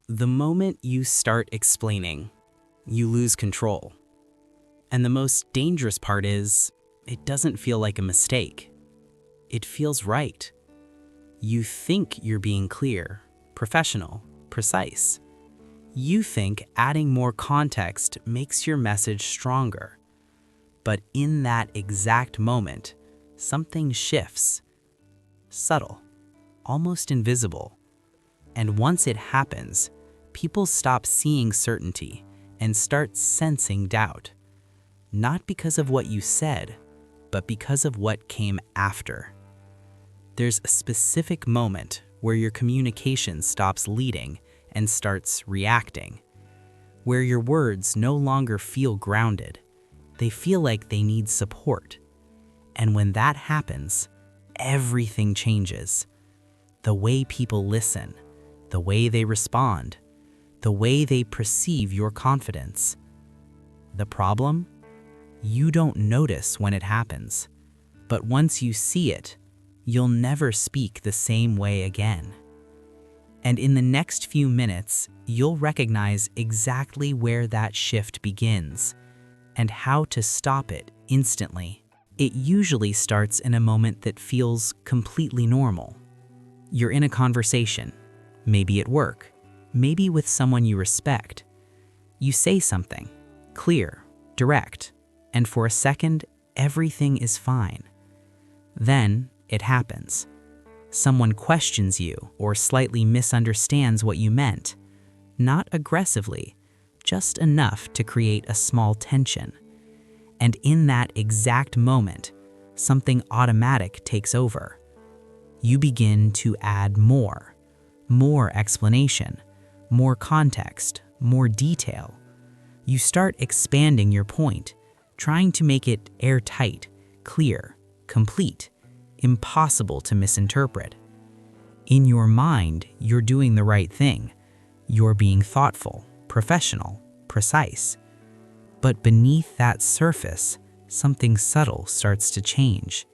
The moment you start explaining, you lose control. And the most dangerous part is, it doesn't feel like a mistake. It feels right. You think you're being clear, professional, precise. You think adding more context makes your message stronger. But in that exact moment, something shifts. Subtle, almost invisible. And once it happens, people stop seeing certainty and start sensing doubt. Not because of what you said, but because of what came after. There's a specific moment where your communication stops leading and starts reacting, where your words no longer feel grounded. They feel like they need support. And when that happens, everything changes. The way people listen, the way they respond, the way they perceive your confidence. The problem? You don't notice when it happens, but once you see it, you'll never speak the same way again. And in the next few minutes, you'll recognize exactly where that shift begins and how to stop it instantly. It usually starts in a moment that feels completely normal. You're in a conversation, maybe at work, maybe with someone you respect. You say something, clear, direct, and for a second, everything is fine. Then it happens. Someone questions you or slightly misunderstands what you meant. Not aggressively, just enough to create a small tension. And in that exact moment, something automatic takes over. You begin to add more explanation, more context, more detail. You start expanding your point, trying to make it airtight, clear, complete, impossible to misinterpret. In your mind, you're doing the right thing. You're being thoughtful, professional, precise. But beneath that surface, something subtle starts to change.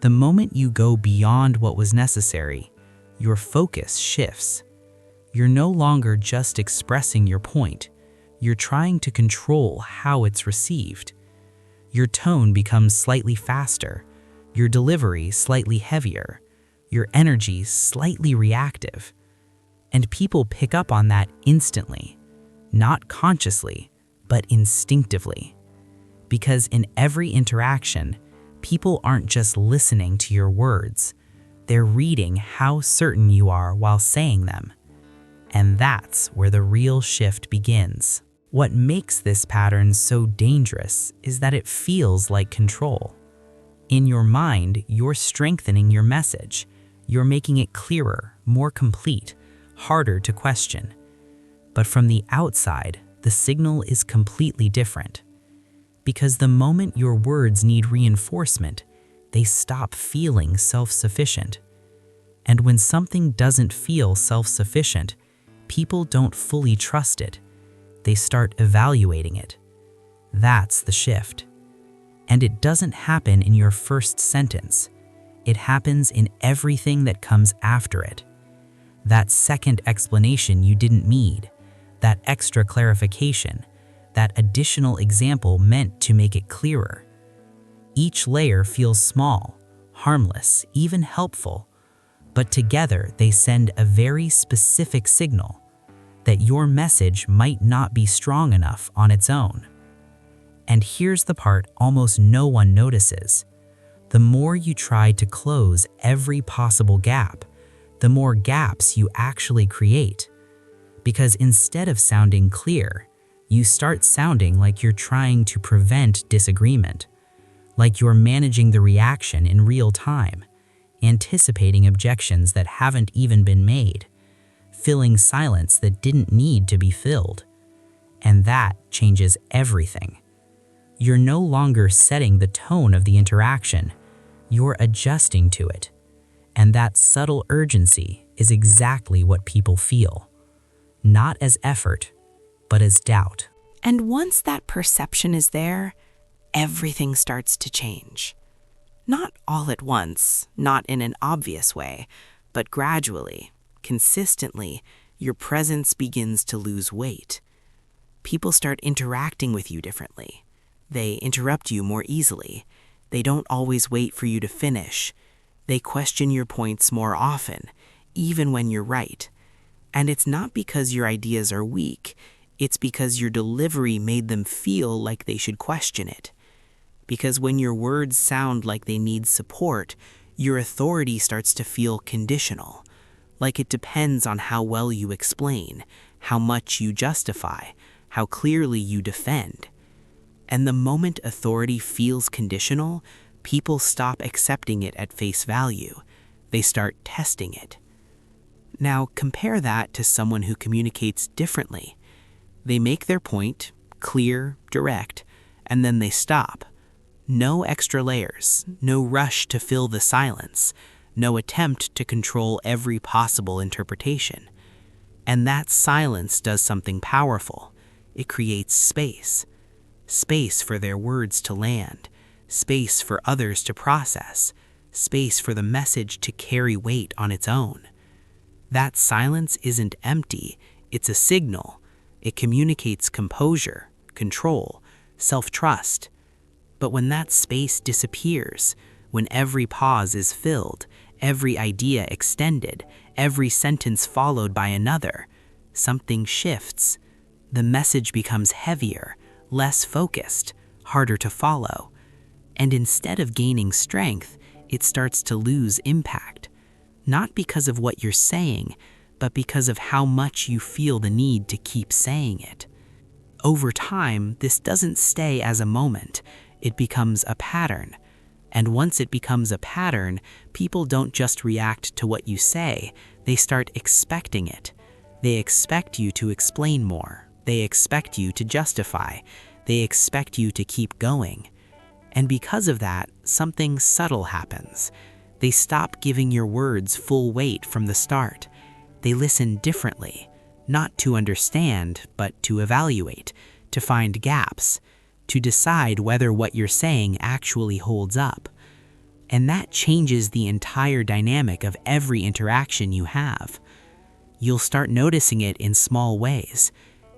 The moment you go beyond what was necessary, your focus shifts. You're no longer just expressing your point. You're trying to control how it's received. Your tone becomes slightly faster, your delivery slightly heavier, your energy slightly reactive. And people pick up on that instantly, not consciously, but instinctively. Because in every interaction, people aren't just listening to your words, they're reading how certain you are while saying them. And that's where the real shift begins. What makes this pattern so dangerous is that it feels like control. In your mind, you're strengthening your message. You're making it clearer, more complete, harder to question. But from the outside, the signal is completely different. Because the moment your words need reinforcement, they stop feeling self-sufficient. And when something doesn't feel self-sufficient, people don't fully trust it. They start evaluating it. That's the shift. And it doesn't happen in your first sentence. It happens in everything that comes after it. That second explanation you didn't need, that extra clarification, that additional example meant to make it clearer. Each layer feels small, harmless, even helpful, but together they send a very specific signal that your message might not be strong enough on its own. And here's the part almost no one notices. The more you try to close every possible gap, the more gaps you actually create. Because instead of sounding clear, you start sounding like you're trying to prevent disagreement, like you're managing the reaction in real time, anticipating objections that haven't even been made, filling silence that didn't need to be filled. And that changes everything. You're no longer setting the tone of the interaction, you're adjusting to it. And that subtle urgency is exactly what people feel. Not as effort, but as doubt. And once that perception is there, everything starts to change. Not all at once, not in an obvious way, but gradually, consistently, your presence begins to lose weight. People start interacting with you differently. They interrupt you more easily. They don't always wait for you to finish. They question your points more often, even when you're right. And it's not because your ideas are weak, it's because your delivery made them feel like they should question it. Because when your words sound like they need support, your authority starts to feel conditional, like it depends on how well you explain, how much you justify, how clearly you defend. And the moment authority feels conditional, people stop accepting it at face value. They start testing it. Now compare that to someone who communicates differently. They make their point, clear, direct, and then they stop. No extra layers, no rush to fill the silence, no attempt to control every possible interpretation. And that silence does something powerful. It creates space. Space for their words to land, space for others to process, space for the message to carry weight on its own. That silence isn't empty, it's a signal. It communicates composure, control, self-trust. But when that space disappears, when every pause is filled, every idea extended, every sentence followed by another, something shifts. The message becomes heavier, less focused, harder to follow. And instead of gaining strength, it starts to lose impact. Not because of what you're saying, but because of how much you feel the need to keep saying it. Over time, this doesn't stay as a moment. It becomes a pattern. And once it becomes a pattern, people don't just react to what you say, they start expecting it. They expect you to explain more. They expect you to justify. They expect you to keep going. And because of that, something subtle happens. They stop giving your words full weight from the start. They listen differently, not to understand, but to evaluate, to find gaps, to decide whether what you're saying actually holds up. And that changes the entire dynamic of every interaction you have. You'll start noticing it in small ways.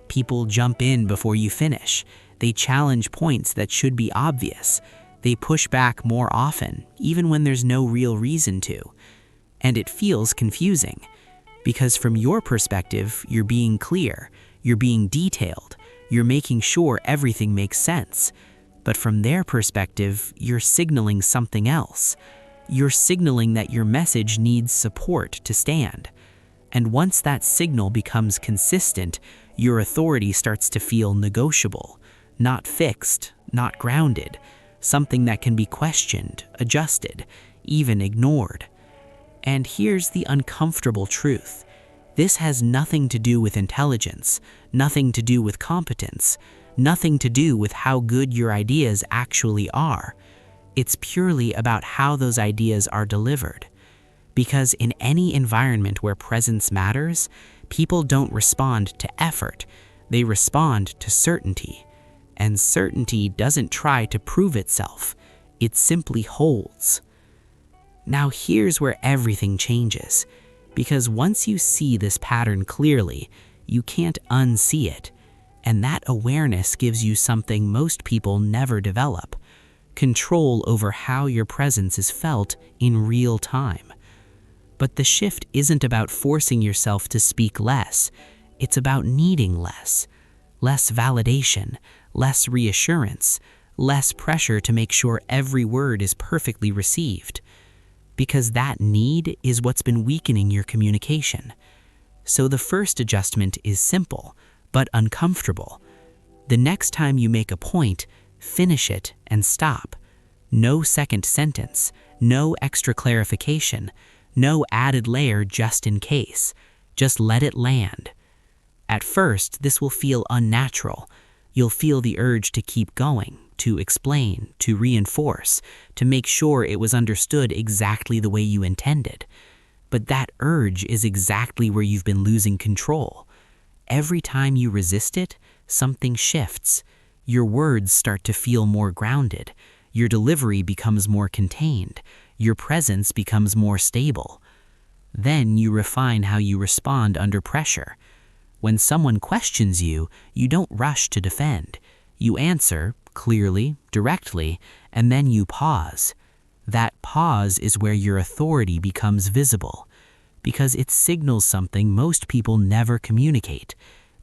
People jump in before you finish. They challenge points that should be obvious. They push back more often, even when there's no real reason to. And it feels confusing, because from your perspective, you're being clear, you're being detailed, you're making sure everything makes sense. But from their perspective, you're signaling something else. You're signaling that your message needs support to stand. And once that signal becomes consistent, your authority starts to feel negotiable, not fixed, not grounded, something that can be questioned, adjusted, even ignored. And here's the uncomfortable truth. This has nothing to do with intelligence, nothing to do with competence, nothing to do with how good your ideas actually are. It's purely about how those ideas are delivered. Because in any environment where presence matters, people don't respond to effort, they respond to certainty. And certainty doesn't try to prove itself, it simply holds. Now here's where everything changes, because once you see this pattern clearly, you can't unsee it. And that awareness gives you something most people never develop: control over how your presence is felt in real time. But the shift isn't about forcing yourself to speak less, it's about needing less. Less validation, less reassurance, less pressure to make sure every word is perfectly received. Because that need is what's been weakening your communication. So the first adjustment is simple, but uncomfortable. The next time you make a point, finish it and stop. No second sentence, no extra clarification, no added layer just in case. Just let it land. At first, this will feel unnatural. You'll feel the urge to keep going, to explain, to reinforce, to make sure it was understood exactly the way you intended. But that urge is exactly where you've been losing control. Every time you resist it, something shifts. Your words start to feel more grounded. Your delivery becomes more contained. Your presence becomes more stable. Then you refine how you respond under pressure. When someone questions you, you don't rush to defend. You answer clearly, directly, and then you pause. That pause is where your authority becomes visible, because it signals something most people never communicate,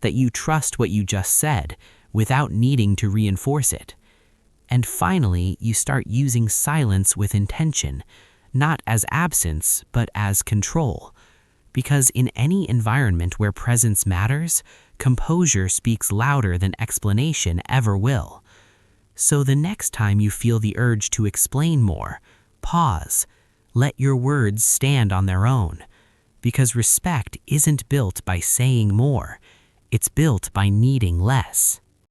that you trust what you just said without needing to reinforce it. And finally, you start using silence with intention, not as absence, but as control. Because in any environment where presence matters, composure speaks louder than explanation ever will. So the next time you feel the urge to explain more, pause. Let your words stand on their own. Because respect isn't built by saying more, it's built by needing less.